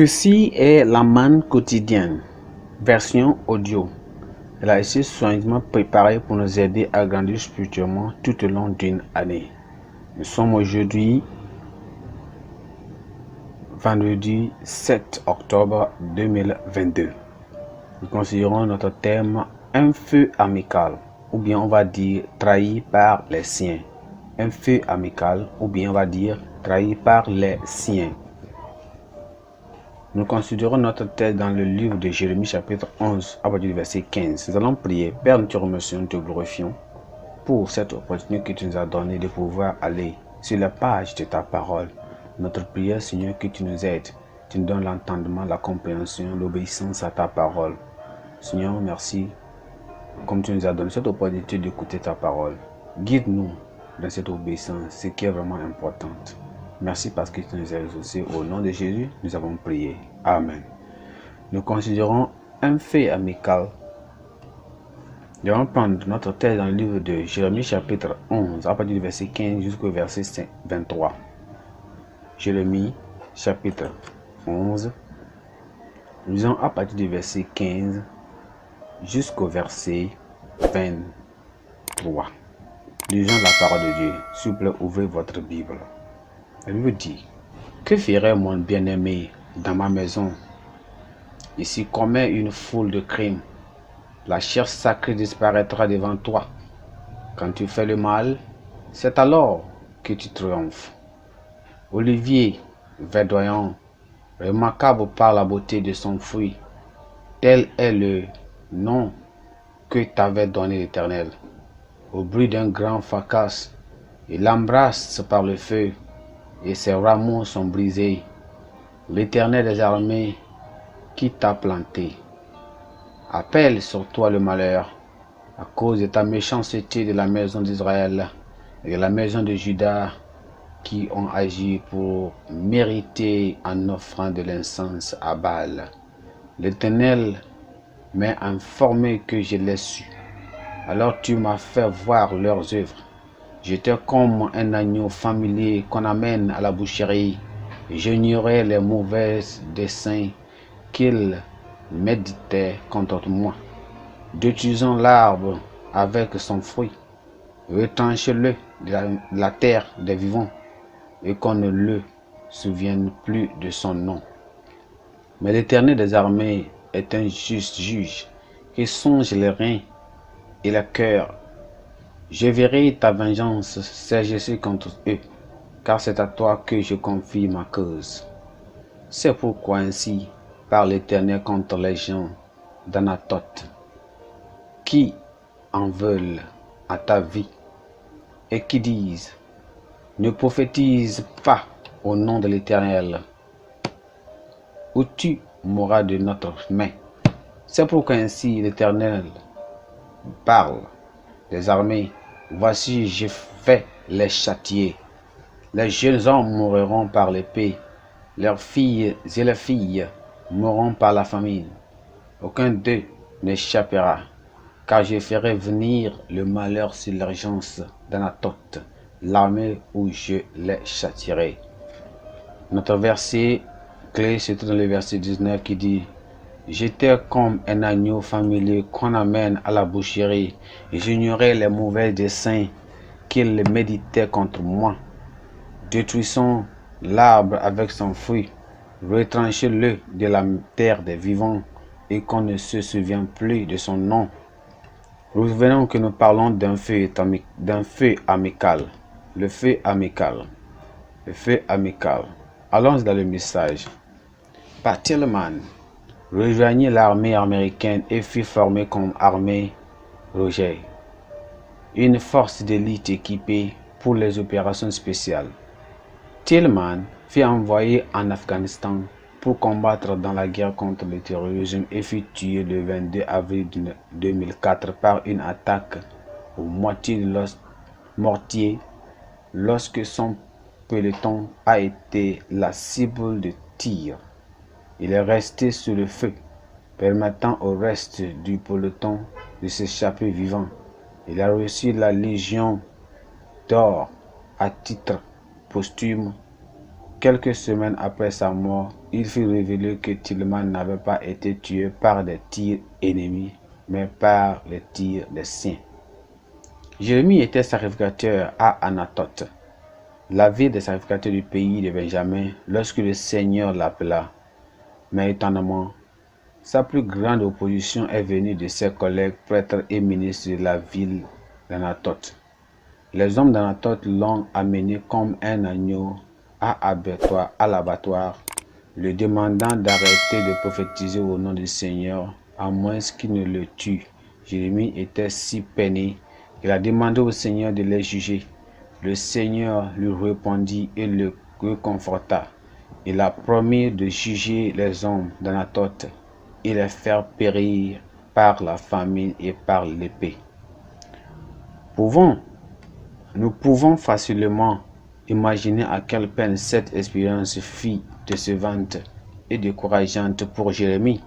Ceci est la manne quotidienne, version audio. Elle a été soigneusement préparée pour nous aider à grandir spirituellement tout au long d'une année. Nous sommes aujourd'hui vendredi 7 octobre 2022. Nous considérons notre thème un feu amical, ou bien on va dire trahi par les siens. Un feu amical, ou bien on va dire trahi par les siens. Nous considérons notre texte dans le livre de Jérémie chapitre 11 à partir du verset 15. Nous allons prier. Père, nous te remercions, nous te glorifions pour cette opportunité que tu nous as donnée de pouvoir aller sur la page de ta parole. Notre prière, Seigneur, que tu nous aides. Tu nous donnes l'entendement, la compréhension, l'obéissance à ta parole. Seigneur, merci. Comme tu nous as donné cette opportunité d'écouter ta parole. Guide-nous dans cette obéissance, ce qui est vraiment important. Merci parce que tu nous as exaucés. Au nom de Jésus, nous avons prié. Amen. Nous considérons un fait amical. Nous allons prendre notre texte dans le livre de Jérémie chapitre 11, à partir du verset 15 jusqu'au verset 23. Jérémie chapitre 11, nous lisons à partir du verset 15 jusqu'au verset 23. Lisons la parole de Dieu. S'il vous plaît, ouvrez votre Bible. Elle me dit, que ferait mon bien-aimé dans ma maison? Ici commet une foule de crimes. La chair sacrée disparaîtra devant toi. Quand tu fais le mal, c'est alors que tu triomphes. Olivier, verdoyant, remarquable par la beauté de son fruit, tel est le nom que t'avait donné l'Éternel. Au bruit d'un grand fracas, il l'embrasse par le feu, et ses rameaux sont brisés. L'Éternel des armées qui t'a planté appelle sur toi le malheur à cause de ta méchanceté de la maison d'Israël et de la maison de Juda qui ont agi pour mériter en offrant de l'encens à Baal. L'Éternel m'a informé que je l'ai su. Alors tu m'as fait voir leurs œuvres. J'étais comme un agneau familier qu'on amène à la boucherie. J'ignorais les mauvais desseins qu'ils méditaient contre moi. Détruisons l'arbre avec son fruit. Retranchez-le de la terre des vivants et qu'on ne le souvienne plus de son nom. Mais l'Éternel des armées est un juste juge qui songe les reins et le cœur. Je verrai ta vengeance s'exercer contre eux, car c'est à toi que je confie ma cause. C'est pourquoi ainsi parle l'Éternel contre les gens d'Anatoth, qui en veulent à ta vie, et qui disent, ne prophétise pas au nom de l'Éternel, ou tu mourras de notre main. C'est pourquoi ainsi l'Éternel parle des armées. Voici, je vais les châtier. Les jeunes hommes mourront par l'épée, leurs filles et les filles mourront par la famine. Aucun d'eux n'échappera, car je ferai venir le malheur sur l'urgence d'Anatoth, l'armée où je les châtierai. Notre verset clé, c'est dans le verset 19 qui dit, j'étais comme un agneau familier qu'on amène à la boucherie, et j'ignorais les mauvais desseins qu'ils méditaient contre moi. Détruisons l'arbre avec son fruit, retranchez-le de la terre des vivants, et qu'on ne se souvienne plus de son nom. Revenons que nous parlons d'un feu amical. Le feu amical. Le feu amical. Allons dans le message. Par Tillman rejoignit l'armée américaine et fut formé comme armée Roger, une force d'élite équipée pour les opérations spéciales. Tillman fut envoyé en Afghanistan pour combattre dans la guerre contre le terrorisme et fut tué le 22 avril 2004 par une attaque au mortier lorsque son peloton a été la cible de tir. Il est resté sous le feu, permettant au reste du peloton de s'échapper vivant. Il a reçu la Légion d'or à titre posthume quelques semaines après sa mort, il fut révélé que Tilman n'avait pas été tué par des tirs ennemis, mais par les tirs des siens. Jérémie était sacrificateur à Anathoth, la ville des sacrificateurs du pays de Benjamin, lorsque le Seigneur l'appela. Mais étonnamment, sa plus grande opposition est venue de ses collègues prêtres et ministres de la ville d'Anathoth. Les hommes d'Anathoth l'ont amené comme un agneau à l'abattoir, le demandant d'arrêter de prophétiser au nom du Seigneur, à moins qu'il ne le tue. Jérémie était si peiné qu'il a demandé au Seigneur de les juger. Le Seigneur lui répondit et le réconforta. Il a promis de juger les hommes d'Anathoth et les faire périr par la famine et par l'épée. Nous pouvons facilement imaginer à quelle peine cette expérience fut décevante et décourageante pour Jérémie.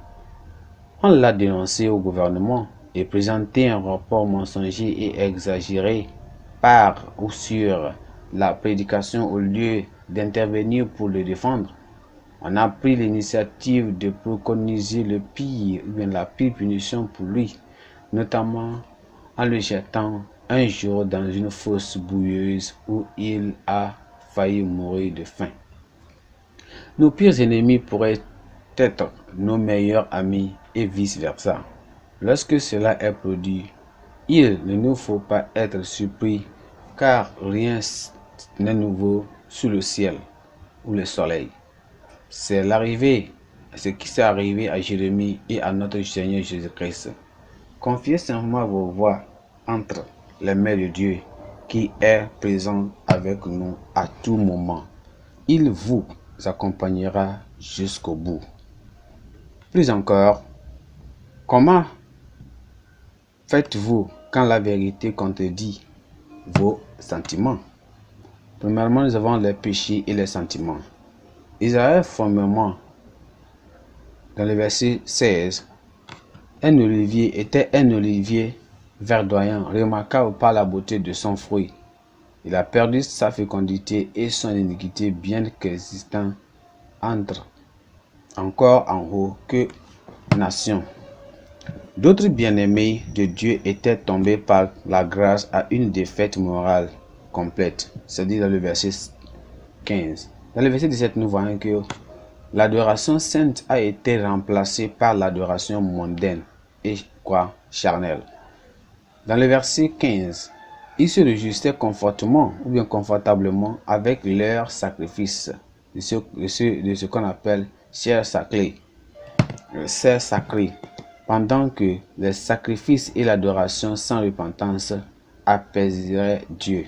On l'a dénoncé au gouvernement et présenté un rapport mensonger et exagéré par ou sur la prédication au lieu d'intervenir pour le défendre. On a pris l'initiative de préconiser le pire ou bien la pire punition pour lui, notamment en le jetant un jour dans une fosse boueuse où il a failli mourir de faim. Nos pires ennemis pourraient être nos meilleurs amis et vice-versa. Lorsque cela est produit, il ne nous faut pas être surpris car rien n'est nouveau sous le ciel ou le soleil. C'est ce qui s'est arrivé à Jérémie et à notre Seigneur Jésus-Christ. Confiez simplement vos voix entre les mains de Dieu qui est présent avec nous à tout moment. Il vous accompagnera jusqu'au bout. Plus encore, comment faites-vous quand la vérité contredit vos sentiments? Premièrement, nous avons les péchés et les sentiments. Isaïe formellement, dans le verset 16, était un olivier verdoyant, remarquable par la beauté de son fruit. Il a perdu sa fécondité et son iniquité, bien qu'existant encore en haut que nation. D'autres bien-aimés de Dieu étaient tombés par la grâce à une défaite morale complète, c'est-à-dire dans le verset 15. Dans le verset 17, nous voyons que l'adoration sainte a été remplacée par l'adoration mondaine et charnelle. Dans le verset 15, ils se réjouissaient confortablement avec leurs sacrifices, de ce qu'on appelle chair sacrée, pendant que les sacrifices et l'adoration sans repentance apaiseraient Dieu.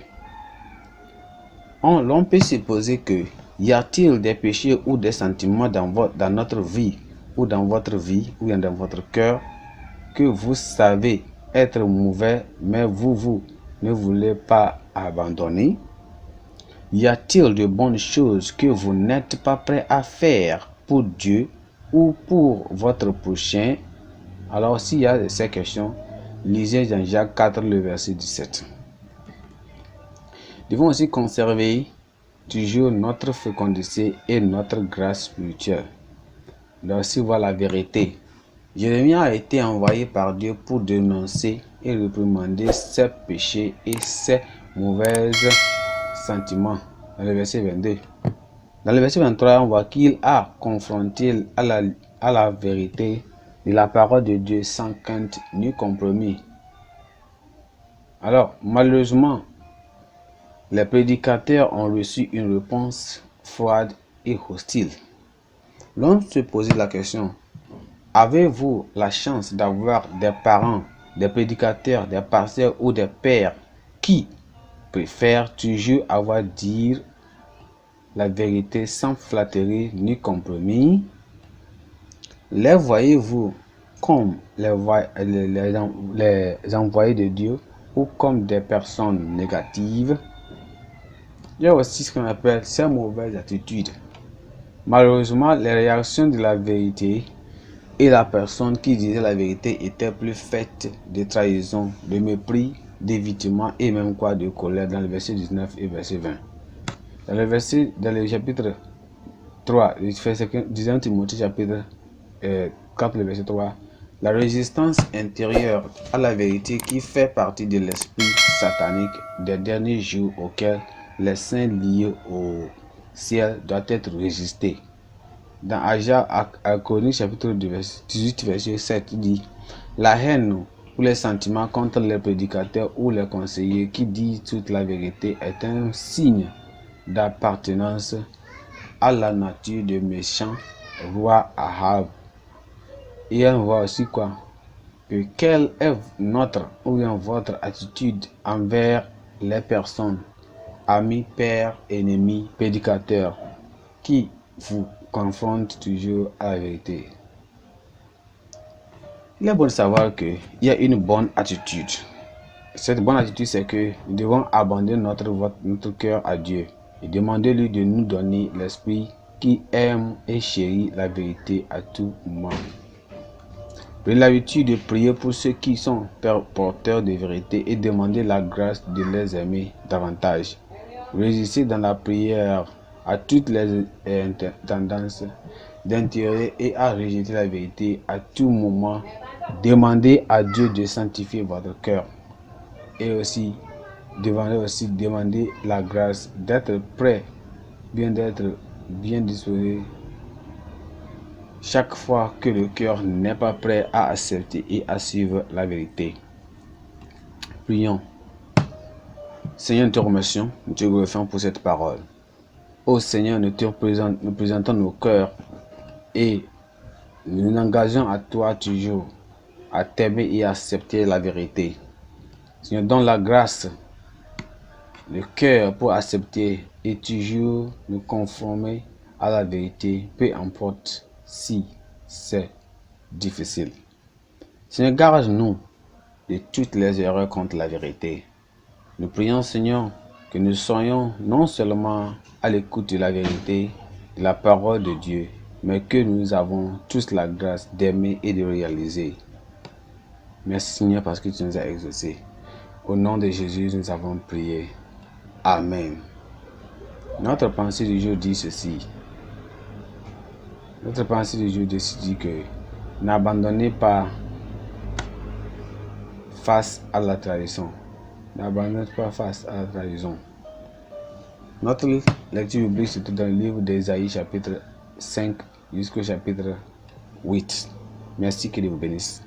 L'on peut supposer que y a-t-il des péchés ou des sentiments dans notre vie ou dans votre vie ou dans votre cœur que vous savez être mauvais mais vous ne voulez pas abandonner? Y a-t-il de bonnes choses que vous n'êtes pas prêt à faire pour Dieu ou pour votre prochain? Alors s'il y a ces questions, lisez Jean-Jacques 4, le verset 17. Nous devons aussi conserver toujours notre fécondité et notre grâce spirituelle. Là aussi, voilà la vérité. Jérémie a été envoyé par Dieu pour dénoncer et réprimander ses péchés et ses mauvais sentiments. Dans le verset 22. Dans le verset 23, on voit qu'il a confronté à la vérité de la parole de Dieu sans crainte ni compromis. Alors, malheureusement, les prédicateurs ont reçu une réponse froide et hostile. L'on se posait la question: avez-vous la chance d'avoir des parents, des prédicateurs, des pasteurs ou des pères qui préfèrent toujours avoir dire la vérité sans flatterie ni compromis? Les voyez-vous comme les envoyés de Dieu ou comme des personnes négatives? Il y a aussi ce qu'on appelle ces mauvaises attitudes. Malheureusement, les réactions de la vérité et la personne qui disait la vérité étaient plus faites de trahison, de mépris, d'évitement et même de colère dans le verset 19 et verset 20. Dans le chapitre 3, disons Timothée chapitre 4, le verset 3. La résistance intérieure à la vérité qui fait partie de l'esprit satanique des derniers jours auquel les saints liés au ciel doivent être résistés. Dans Chroniques chapitre 18, verset 7, il dit: la haine ou les sentiments contre les prédicateurs ou les conseillers qui disent toute la vérité est un signe d'appartenance à la nature de méchant roi Ahab. Et on voit aussi quoi? Que quelle est notre ou bien votre attitude envers les personnes, amis, pères, ennemis, prédicateurs, qui vous confrontent toujours à la vérité. Il est bon de savoir qu'il y a une bonne attitude. Cette bonne attitude, c'est que nous devons abandonner notre cœur à Dieu et demander-lui de nous donner l'esprit qui aime et chérit la vérité à tout moment. Prenez l'habitude de prier pour ceux qui sont porteurs de vérité et demander la grâce de les aimer davantage. Résistez dans la prière à toutes les tendances d'intérêt et à rejeter la vérité à tout moment. Demandez à Dieu de sanctifier votre cœur et aussi demander la grâce d'être prêt, d'être bien disposé chaque fois que le cœur n'est pas prêt à accepter et à suivre la vérité. Prions. Seigneur, nous te remercions, nous te glorifions pour cette parole. Ô Seigneur, nous présentons nos cœurs et nous nous engageons à toi toujours, à t'aimer et à accepter la vérité. Seigneur, donne la grâce, le cœur pour accepter et toujours nous conformer à la vérité, peu importe si c'est difficile. Seigneur, garde-nous de toutes les erreurs contre la vérité. Nous prions, Seigneur, que nous soyons non seulement à l'écoute de la vérité, de la parole de Dieu, mais que nous avons tous la grâce d'aimer et de réaliser. Merci, Seigneur, parce que tu nous as exaucés. Au nom de Jésus, nous avons prié. Amen. Notre pensée du jour dit ceci. Notre pensée du jour dit que n'abandonnez pas face à la trahison. N'abandonnez pas face à la trahison. Notre lecture biblique se trouve dans le livre d'Ésaïe chapitre 5 jusqu'au chapitre 8. Merci, que Dieu vous bénisse.